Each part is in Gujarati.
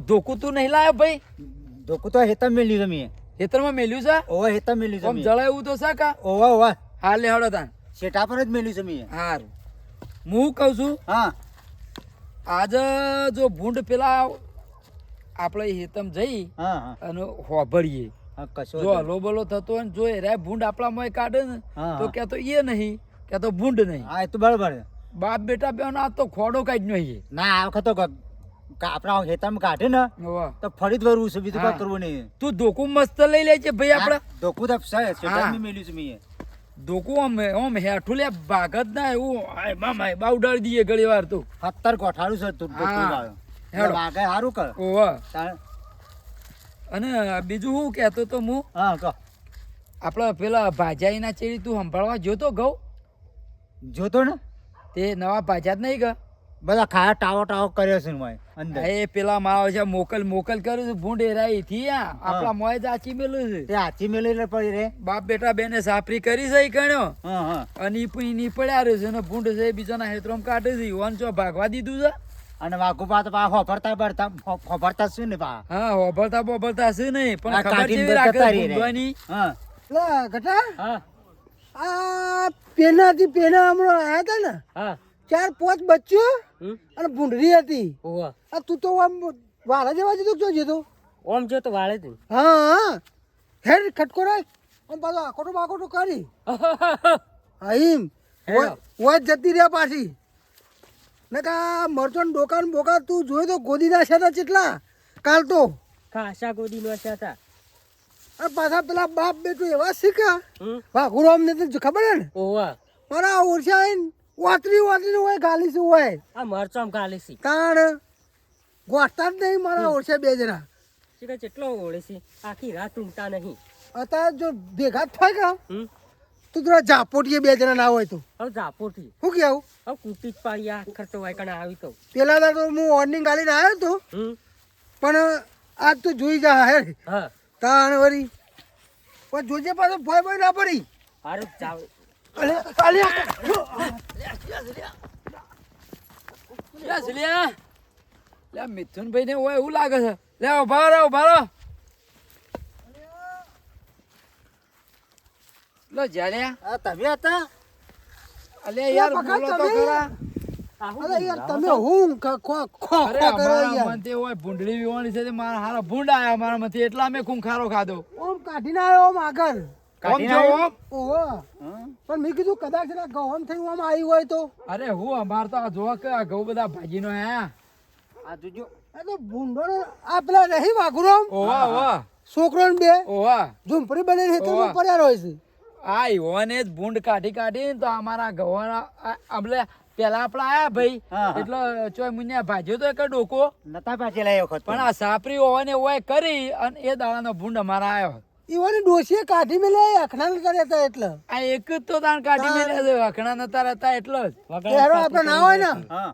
ધોકું તું નહીં લાયો ભાઈ? ધોકું તો હેતમ મેલ્યું તમે. ખેતરમાં મેલ્યું છે? ઓવા હેતમ મેલ્યું આમ તમે. જળાય એવું તો છે કા? ઓવા ઓવા હા લે હળો તાન. શેઠા પર જ મેલ્યું છે મેં. હારું હું કહું છું હા આજે જો ભૂંડ પેલા આપણે હેતમ જઈ હા હા અને હોભળીએ હા કશો જો હલો બલો થતો હોય ને જો એ રે ભૂંડ આપણામાં કાઢે ને હા, તો હા. કે તો એ નહીં કે તો ભૂંડ નહીં. હા એ તો બરાબર છે. બાપ બેટા બે આ તો ખોડો કાઢ્યો નહીં. ના આ વખત તો આપણા હેતમ કાઢે ને તો ફરી જ વરવું છે, બીજું હા. કઈ કરવું નહીં. તું ધોકું મસ્ત લઈ લેજે ભાઈ આપડે. ધોકું તો શેઠા હા. મેં મેલ્યું છે મેં. ધોકું આમ હેઠું લે ભાગત ના એવું મામા બા ઉડાડી દઈએ ઘણી વાર તો. 17 ગોઠાળું છે તું ધોકું હા. લાવ્યો. હેડો. વાગે સારું કર. ઓવા તાણ- અને બીજું શું કહેતો તો હું હા કહો. આપણા પેલા ભાજાઈના ચેડી તું સંભાળવા જોતો ઘઉં જોતો ને તે નવા ભાજા જ નહીં ગ બધા ખાયા ટાવો ટાવો કર્યો છે મોય અંદર. એ પેલા માવ છે મોકલ મોકલ કર્યું છે ભૂંડ એરાઈ થી આપણા મોય જાચી મેલું છે. તે હાથી મેલી પડી રે. બાપ બેટા બેને સાપરી કરી છે ઈ કણ્યો હા હા અને ઈ પડ્યા રહ્યો છે ને ભૂંડ છે એ બીજાના હેતરોમ કાઢે છે વન ચો ભાગવા દીધું છે. અને વાઘુ પા તો પા હોભરતા શું ને પા. હા હોભળતા બોભળતા છે નહીં પણ આ ખબર કાઢીને કેવી રાખે જતા રહી રે. ભૂંડવાની. હા લા ગટા હા આ પેનાથી પેના હમણાં આયા હતા ને હા 4-5 બચ્ચો અને ભૂંડરી હતી. ઓવા આ તું તો આમ વાળા જેવા જતો જો જતો. ઓમ જો તો વાળે તું. હા હા હેડ ખટકો રાખ આમ પાછો આકોટો બાકોટો કરી હા એમ ઓય જતી રહ્યા પાછી ને કા મરચો ને ડોકા ને બોકા તું જોયો તો ગોદી નાખ્યા હતા કેટલા કાલ તો. ખાસા ગોદી નો છે તા. અને પાછા પેલા બાપ બેટું એવા શીખ્યા વાઘુરો અમને તો ખબર હે ને ઓવા મારા ઓરસા આઈને વાતરી હોય ગાલી છે હોય આ મરચામ ગાલે છે. તાણ ગોઠતા જ નહીં મારા ઓરસા બે જણા. કે કેટલો ઓળે છે આખી રાત ઊંઘતા નહીં. અત્યારે જો ભેગા થાય કા તું જરા ઝાપોટીએ બે જણા ના હોય તો હવે જાપોથી શું કેવું હવે કૂટી જ પાડી આ ખર્ચો વાય કણા આવી તો. પેલા દાડો તો હું વોર્નિંગ ગાલીને આવ્યો તો પણ આજ તો જોઈ જા હે હા તાણ વરી પણ જોજે પાછો ભય ભય ના પડી. હારું જાવ. અલે અલે લે લે મિથુનભાઈ ને હોય એવું લાગે છે. લે ઉભા રહો લો જાણ્યા આ તમે હતા. અલે યાર પકડ બોલો તો તમે. ખરા. અરે યાર તમે હું ખો ખો અરે કરો અમારા યાર મનથી હોય ભૂંડળી વિવાણી છે તે મારા હારા ભૂંડ આયા મારા માંથી એટલા અમે ખૂંખારો ખાધો. ઓમ કાઢીને આવ્યો ઓમ આગળ ઓમ કાઢીને જો આવ્યો? ઓમ. ઓહો પણ મેં કીધું કદાચ એના ગહન થઈને આમ આવી હોય તો અરે હું અમાર તો આ જોવા કે આ ઘઉં બધા ભાજીનો આયા. આ જોજો. એ તો ભૂંડો આ પેલા નહીં વાઘુરામ ઓવા ઓવા છોકરો ને બે ઓવા ઝૂંપડી બની હેતરમાં ઓવા. પડ્યા હોય છે. આ ઈવોને જ ભૂંડ કાઢી તો અમારા ઘઉંના આપણે પેલા આપડા આયા ભાઈ હા, હા. એટલે ચોય મુન્યા ભાજ્યો તો એક ડોકો નતા પાછી લાયો વખત પણ આ સાપરી ઓવાને ઓય કરી અને એ દાડાનો ભૂંડ અમારા આવ્યો. ઈવાની ડોશીએ કાઢી મેલે અખણાલ કર્યા હતા એટલે આ એક જ તો તાણ કાઢી મેલ્યા છે વખણા નતા રહેતા એટલે જ. તેરો આપણે ના હોય ને હા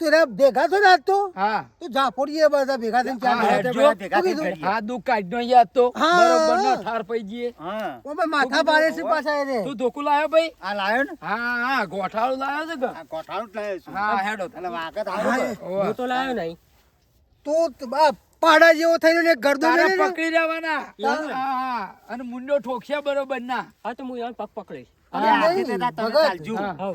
તો એના ભેગા તો ના તો હા તો ઝાપોડીએ બધા ભેગા થઈને હા, ચાર હેડજો. ભેગા ભેગા થઈને કીધું? કરીએ. હા દુઃખ કાઢનો યાદ તો હા. બરોબર નો ઠાર પઈ જઈએ. હા ઓમે માથા પાડે છે પાછા એને તું ધોકું લાયો ભાઈ? આ લાયો ને. હા હા ગોઠાળું લાયો છે કે? આ કોઠાળું જ લાયો છું. હા હેડો એટલે વાગત આવ્યો. ઓવા. તો લાયો નહીં. તો પાડા જેવો થઈને ને ગરદો તારે મેલે ને. પકડી રહેવાના. હા હા અને મુંડો ઠોકશે બરોબર ના. હા તો હું યાર પગ પકડીશ. અરે આ નહીં, હાથે તમે ભગત. ચાલજો. હા.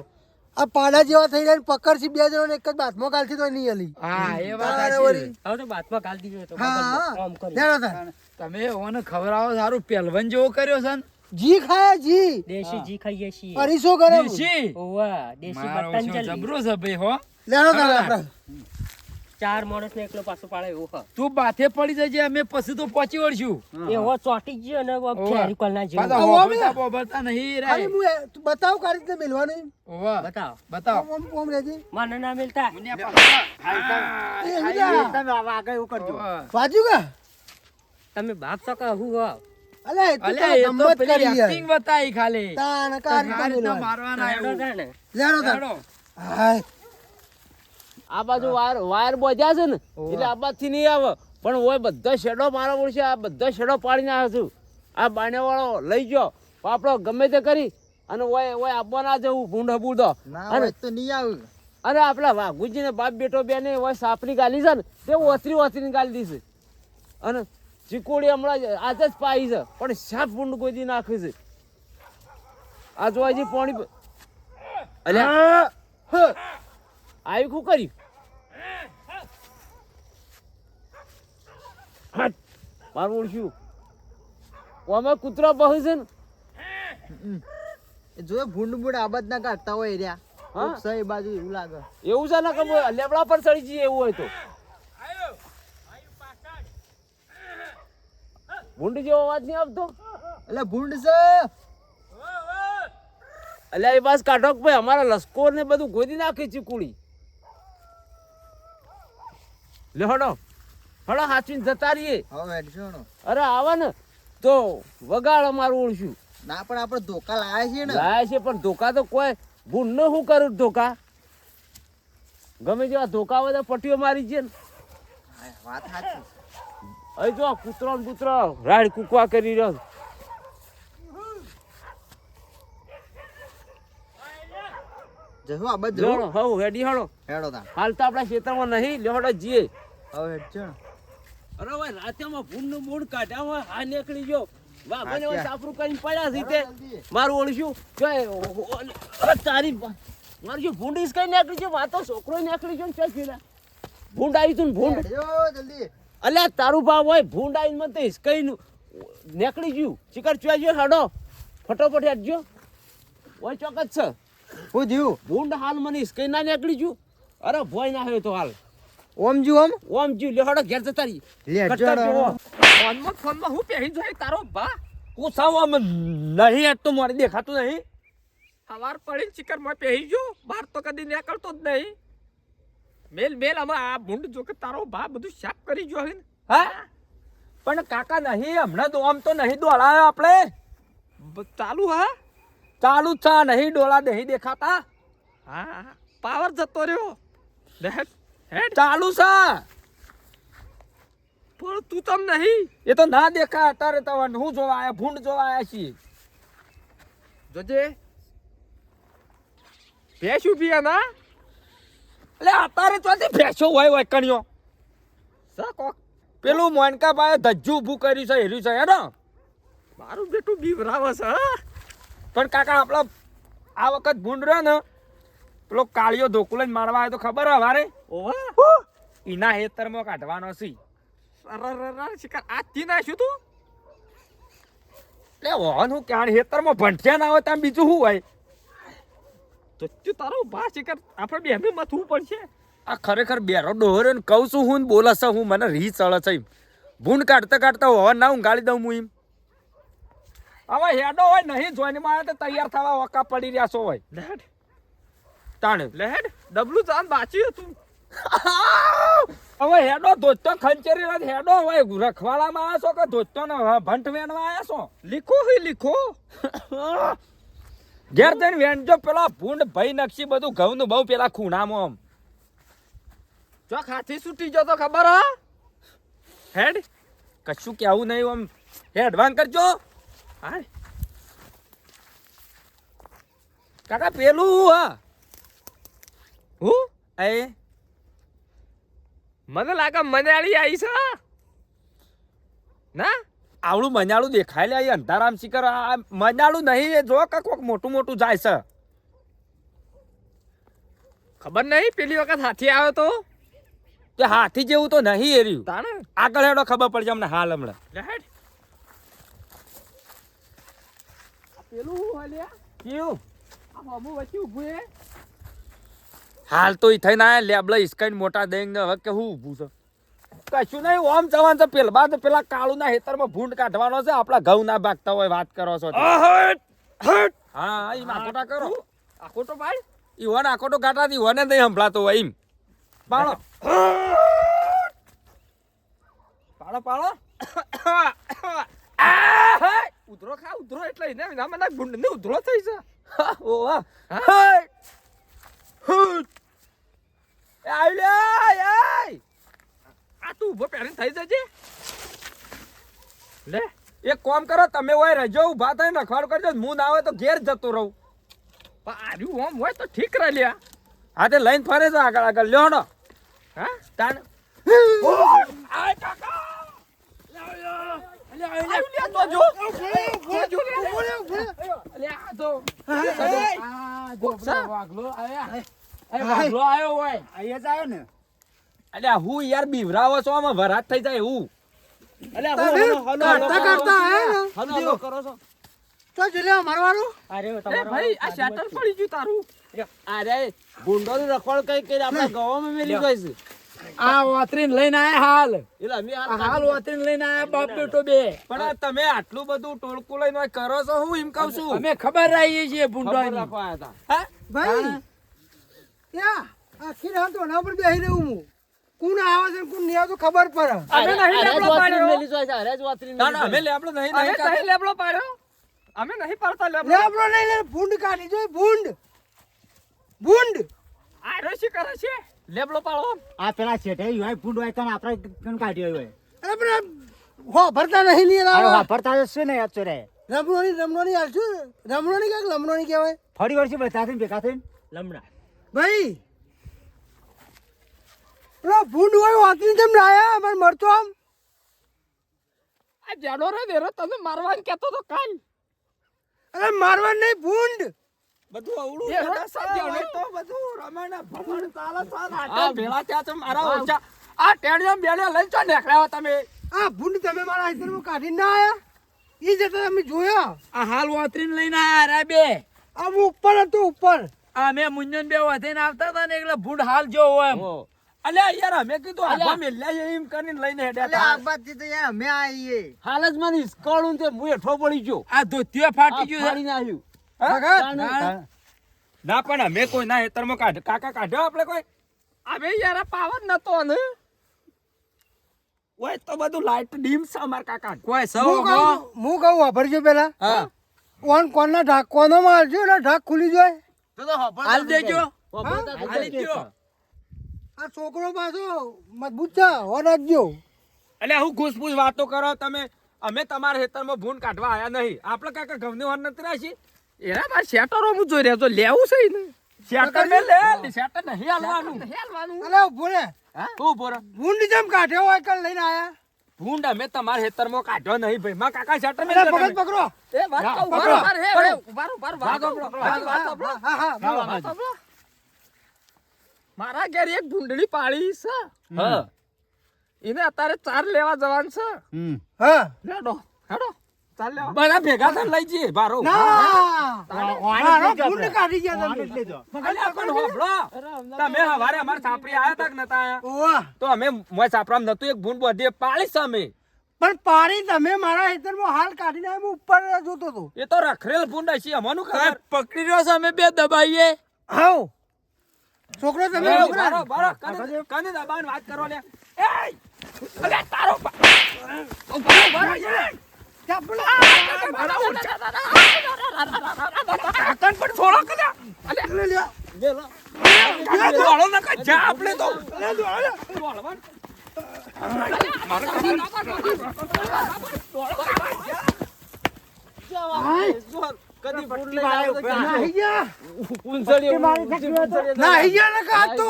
આ પાડા જેવા થઈ જાય પકડશી બે જણો એક જ બાથમાં ગાલથી તો નહીં હલી હા એ વાત તારે સાચી વળી. છે. હવે તો બાતમાં ગાલ દીધો તો હા કામ કરી. લેણો તાર. તમે ઓને ખવડાવો સારું પહેલવાન જેવો કર્યો છે ને. જી ખાયા જી દેશી જી ખાઈએ છીએ. અરીસો કરે દેશી. ઓવા દેશી મારો પતંજલિ. શું જબરો છે ભાઈ હો. લેણો તાર હા. આપણે ચાર માણસ ને એકલો પાછો પાડે એવું હા. તું બાથે પડી જજે અમે પછી તો પહોંચી વળશું. એવો ચોટી ગયો ને ઓવા. ફેરી કોલના જેવો. પાછા ઓવા હોભળતા બોભળતા નહીં ખાલી રે. હું તું બતાવ કાઢી રીતે મેલવાનું ઓવા. બતાવો. બતાવો. ઓમ ઓમ રહેજે મને ના મિલતા. મુન્યા પાછા. એ હીરા. તમે આગળ એવું કરજો. ઓવા. વાજુ કા તમે બાપ સકા હું હો. અલે તું અલ્યા એ તો ગમત પેલી કરી યાર acting બતાવી ખાલી. તાન આ કા રીતે રીતના મેલવાનું મારવાના હેડો એવું. તાણે. લેણો તાર હેડો. હાય આ બાજુ વાયર બોધ્યા છે ને એટલે આ બાજુથી નહીં આવે પણ ઓય બધા શેડો મારા પડશે. આ બધા શેડો પાડીને આવ્યો છું. આ બાને વાળો લઈ ગયો આપણો ગમે તે કરી અને ઓય ઓય આપવા ના જવું ભૂંડો બૂંડો ના અને હોય તો નહીં આવે. અને આપણા વાઘુજી ને બાપ બેટો બે ને હોય સાપની ગાલી છે ને તે ઓસરી ગાલી દીશે અને ચીકોડી હમણાં આજે જ પાઈ છે પણ સાપ ભૂંડ ગોદી નાખે છે આ જોવાજી પાણી અલ્યા આવી શું કર્યું મારું ઓળખ્યું અમે કૂતરા બહુ છે ને જો ભૂંડ આબાદ ના કાઢતા હોય રહ્યા હા સહી બાજુ એવું લાગે એવું છે ને કે લેબડા પર ચડી જઈએ એવું હોય તો ભૂંડ જેવો અવાજ નહીં આવતો એટલે ભૂંડ છે અલ્યા એ બાસ કાઢો કે ભાઈ અમારા લશ્કોર ને બધું ગોદી નાખી ચીકુડી લે હડો હડો હાચવીને જતા રહીએ હવે હેડશો અરે આવા ને તો વગાડ અમારું ઓળખ્યું ના પણ આપણે ધોકા લાયા છીએ ને લાયા છે પણ ધોકા તો કોઈ ભૂંડ ને શું કરું ધોકા ગમે જેવા ધોકા બધા પટ્ટીઓ મારી છે ને હા, વાત સાચી અહીં જો કૂતરો ને કૂતરો રાડ કૂકવા કરી રહ્યો છે. જહો આબાદ લે જહો હળો, હઉ હેડી હળો હેડો તા હાલ તો આપણા ક્ષેત્રમાં નહીં લેવડો જીએ હવે હેડશો અરે ભાઈ રાતેમાં ભૂંડ નું મૂળ કાઢ્યા હોય હા નીકળી ગયો વાઘોને હાચ્યા. સાપરું કરીને પડ્યા છે તે જલ્દી. મારું ઓળખ્યું તારી મારું શું ભૂંડ ઈસ કઈ નીકળી છે વાતો છોકરો નીકળી ગયો ને ચેલા ભૂંડ આવી તું ને ભૂંડ હેડજો જલ્દી અલ્યા તારું ભાવ હોય ભૂંડ આવીને મને હિસકાઈ નીકળી ગયું ચિકર ચોજો હડો ફટોફટ હેડજો ઓય ચોકસ છે હું જીવ ભૂંડ હાલ મને હિસકાઈ ના નીકળી ગયું અરે ભોય ના હોય તો હાલ ઓમ જીવ ઓમ જીવ લે હડો ઘેર જતા રહી લે હેડજો કરતા હેડો. ફોનમાં ફોનમાં હું પહેરી જોઈ તારો બા હું સાવ આમ નહીં હેડ તો મારે દેખાતું નહીં સવાર પડીને ચિકરમાં પહેરી જો બહાર તો કદી નીકળતો જ નહીં મેલ મેલ આમાં આ ભૂંડ જો કે તારો બા બધું સાફ કરી જો હા પણ કાકા નહીં હમણાં તો આમ તો નહીં દોડાયો આપણે ચાલુ હા ચાલુ જ છે નહીં ડોળા નહીં દેખાતા હા પાવર જતો રહ્યો હેડ ચાલુ છે પણ તું તમ નહીં એ તો ના દેખાય અત્યારે તો હું જોવા આયા ભૂંડ જોવા આયા છીએ જોજે ભેંસ ઉભી હે ના એટલે અત્યારે ચોથી ભેંસો હોય કણ્યો કોક પેલું મોનકા ભાઈ ધજ્જુ ઊભું કર્યું છે હેર્યું છે હેડો મારું બેટું બીવરાવે છે હા પણ કાકા આપણા આ વખત ભૂંડ રહ્યો ને પેલો કાળિયો ધોકો લઈને મારવા આવ્યો તો ખબર હે મારે ઓવા ઈના હેતરમાં કાઢવાનો છે શિકાર આ તી નાખ્યું તું લે ઓન હું ક્યાં હેતરમાં ભંઠ્યા ના હોય ત્યાં બીજું શું હોય તો તું તારો બા શિકાર આપણે બેને મથવું પડશે આ ખરેખર બેરો ડોહરો ને કહું છું હું બોલે છે હું મને રી ચડે છે ભૂંડ કાઢતા કાઢતા હોવા ના હું ગાળી દઉં હું એમ હવે હેડો હોય નહીં જોઈને મારે તો તૈયાર થવા વકા પડી રહ્યા છો હોય લેડ તાણે લેડ ડબલું જાન બાચી હતું હવે હેડો ધોતો ખંચેરી રાત હેડો હોય રખવાડામાં આવ્યા છો કે ધોતો ને ભંટ વેણવા આવ્યા છો લીખો હે લીખો ઘેર જઈને વેણજો પેલા ભૂંડ ભાઈ નકશી બધું ઘઉં નું બહુ પેલા ખૂણામાં આમ જો ખાથી છૂટી જતો ખબર હા હેડ કશું કેવું નહીં આમ હેડવાન કરજો હા કાકા પેલું હા હું એ મને લાગે મનાળી આવી છે ના આવડું મનાળું દેખાય લે અંધારામ શિખર મનાળું નહીં એ જો કે કોક મોટું મોટું જાય છે ખબર નહીં પેલી વખત હાથી આવ્યો તો તે હાથી જેવું તો નહીં એર્યું તાણે આગળ હેડો ખબર પડશે અમને હાલ હમણાં હેડ પેલું હલ્યા કેવું આ બાબુ વચ્ચે ઊભું હે હાલ તો ઈ થઈને આયા લેબલા ઇસ્કાઈન મોટા દઈને હવે કે હું ઊભું છે કશું નહીં ઓમ જવાન છે પેલા કાળું ના હેતરમાં ભૂંડ કાઢવાનો છે આપણા ઘઉં ના ભાગતા હોય વાત કરો છો હા ઈ આકોટા કરો આકોટો ભાઈ ઈ વન આકોટો કાઢાથી વને નહીં સંભળાતો હોય એમ પાડો પાડો પાડો ઉધરો ખા ઉધરો એટલે એને મને ભૂંડ ને ઉધરો થઈ છે ઓ વાહ આ તું ઉભો પહેરીને થઈ જજે લે એક કામ કરો તમે હોય રજો ઉભા થઈને રખવાડું કરજો હું ના આવે તો ઘેર જતો રહું પણ આર્યું ઓમ હોય તો ઠીક રહે લ્યા હા તે લઈને ફરે છે આગળ આગળ લ્યો હડો હા તાણ આય કાકા તો જો અહીંયા જ આવ્યો ને. અલ્યા હું યાર બીવરાવો છો આમાં વરાત થઈ જાય એવું કાઢતા કાઢતા આયા ને હલો કરો છો તો જલ્યા મારવાનું અરે એ ભાઈ આ શેટર પડી ગયું તારું અરે ગુંડોનું રખોડ કઈ કઈ આપણા ગામમાં મેલી ગઈ છે આ વાતરીને લઈને આયા હાલ એટલે અમે હાલ વાતરીને લઈને આયા બાપ બેટો બે પણ તમે આટલું બધું ટોળકું લઈને કરો છો હું એમ કહું છું અમે ખબર રહીએ છીએ ખબર ભૂંડોની રાખવા આયા હતા હા? ભાઈ ત્યાં આખી રાત ઓના પર બેહી રહ્યું હું કોણ આવે છે ને કોણ નહીં આવતું ખબર પડે અમે નહીં લેબડો પાડ્યો મેલી જાય છે અરે જ વાતરી ના ના અમે લેબડો નહીં અમે નહીં લેબડો પાડ્યો અમે નહીં પાડતા લેબડો લેબડો નહીં લે ભૂંડ કાઢી જોઈ ભૂંડ ભૂંડ આરો શું કરે છે લેબડો પાડો આ પેલા શેઠે હોય ફૂડ હોય કણ આપણે કણ કાઢ્યો હોય. અરે પણ હો ભરતા નહીં લે અરે લાવા વાપરતા તો શું નહીં આજ ચોરે. રમણોની હાલશું રમણોની કાંઈક લમણોની કહેવાય ફરી વર્ષે બધા થઈને ભેગા થઈને લમણા. ભાઈ પેલો ભૂંડ હોય વાતની જેમ લાયા અમારે મરતો આમ આ જાડો રે દેરો તમે મારવાનું કહેતો તો કાલ અરે મારવા નહીં ભૂંડ બધું અવળું કહેતા સાજ્યો તો બધું રમાણા ભમણ ચાલે સાત આટા ભેળા થયા છે મારા ઓછા આ ટેડિયમ બેડે લઈ ચો નીકળ્યા તમે આ ભૂંડ તમે મારા હિતરમાં કાઢી ના આયા એ જતા તમે જોયા આ હાલ વાતરીને લઈને આયા રે બે આમ ઉપર હતું ઉપર અમે મુંજન બે વધીને આવતા હતા ને એટલે ભૂંડ હાલ જો હોય એમ અલ્યા યાર અમે કીધું આભા મેલ્યા એમ કરીને લઈને હેડ્યા હતા હાલ જ મને ઇસ્કોળું તે હું હેઠો પડી ગયો આ ધોતિયો ફાટી ગયું ફાડી નાખ્યું ભગત ના પણ અમે કોઈ ના હેતરમાં કાકા કાઢ્યો આપણે કોઈ અમે યાર પાવર નતો ને ઓય તો બધું લાઈટ ડીમ છે અમાર કાકા કોઈ સૌ હું કહું વાપરજો પેલા હા કોણના ઢાક કોનો મારજો એટલે ઢાક ખુલી જાય હાલ દેજો વાપરતા તો હાલી જાય. ગયો આ છોકરો પાછો મજબૂત છે હો રાખજો એટલે હું ઘૂસપૂસ વાતો કરો તમે અમે તમારા ખેતરમાં ભૂંડ કાઢવા આયા નહીં આપણે કાકા ઘઉંની વાર નથી રાશી એના મારે શેટરો હું જોઈ રહ્યો તો લેવું છે ને શેટર મે લે શેટર નહીં હાલવાનું અરે ભૂલે તું બોર ભૂંડ જેમ કાઢ્યો હોય કલ લઈને આયા ભૂંડ અમે તમારા ખેતરમાં કાઢ્યો નહીં ભાઈ માં કાકા શેટર મે અરે ભગત પકડો એ વાત કહું પકડો. બરોબર હે બરોબર વાત સાંભળો. હા હા બોલો. વાત સાંભળો. મારા ઘેર એક ભૂંડળી પાળી છે હા એને અત્યારે 4 લેવા જવાનું છે હા હેડો હેડો 4 લેવા બધા ભેગા થઈને લઈ જઈએ બારો ના મારો ભૂંડ કાઢી ગયા આને જ તમે લેજો. અલ્યા પણ હોભળો. તમે હવારે અમાર છાપરી આયા તા કે નતા આયા ઓવા તો અમે મોય છાપરામ નતું એક ભૂંડ બધે પાળી છે અમે પણ પાણી તમે મારા હેતરમાં હાલ કાઢીને આવ્યા, હું ઉપર જોતો હતો એ તો રખરેલ ભૂંડ હશે અમનું ખબર પકડી રહ્યો છે અમે બે દબાઈએ હાઉ છોકરો તમે છોકરા બારો બારો કને દબાણ વાત કરો લે એય અલ્યા તારો બારો યાર ચાપલો કાકન પણ છોડો કલ્યા અલ્યા દોડો ન કા જા આપણે તો દોડવા કદી ફૂડ લઈને આવ્યો તો નાહી ગયા પૂંછડીઓ નાહી ગયા ને કાં તો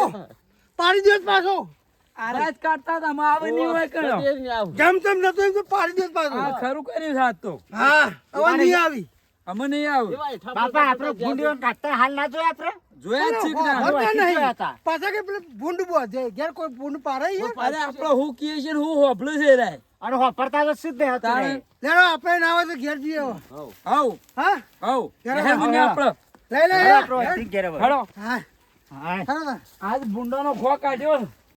પાડી દો પાછો આરાજ કાઢતા હતા અમે આવે નહીં હોય કરો જેમ તેમ નતો એમ તો પાડી દો પાછો આ ખરું કર્યું સાત તો હા હવે નહીં આવી અમે નહીં આવે બાપા આપણે ભૂંડીઓ કાઢતા હાલ ના જોયા આપણે જોયા જ છે કે ના? હતા જોયા નહીં હતા. પાછા કે પેલે ભૂંડ બોધે ઘેર કોઈ ભૂંડ પાડે છે? અરે આપણે હું કીએ છીએ ને હું હોભળું છે રે અને વાપરતા તો સિદ્ધ હતું તારે રે. લેડો આપણે ના હોય તો ઘેર જઈએ હવે. આવ હા આવ હેડો, હેર મને આપણે લઈ લે હવે આપણો ઠીક ઘેર હવે. હા હેડો હા. હેડો તાર. આજ ભૂંડાનો ખો કાઢ્યો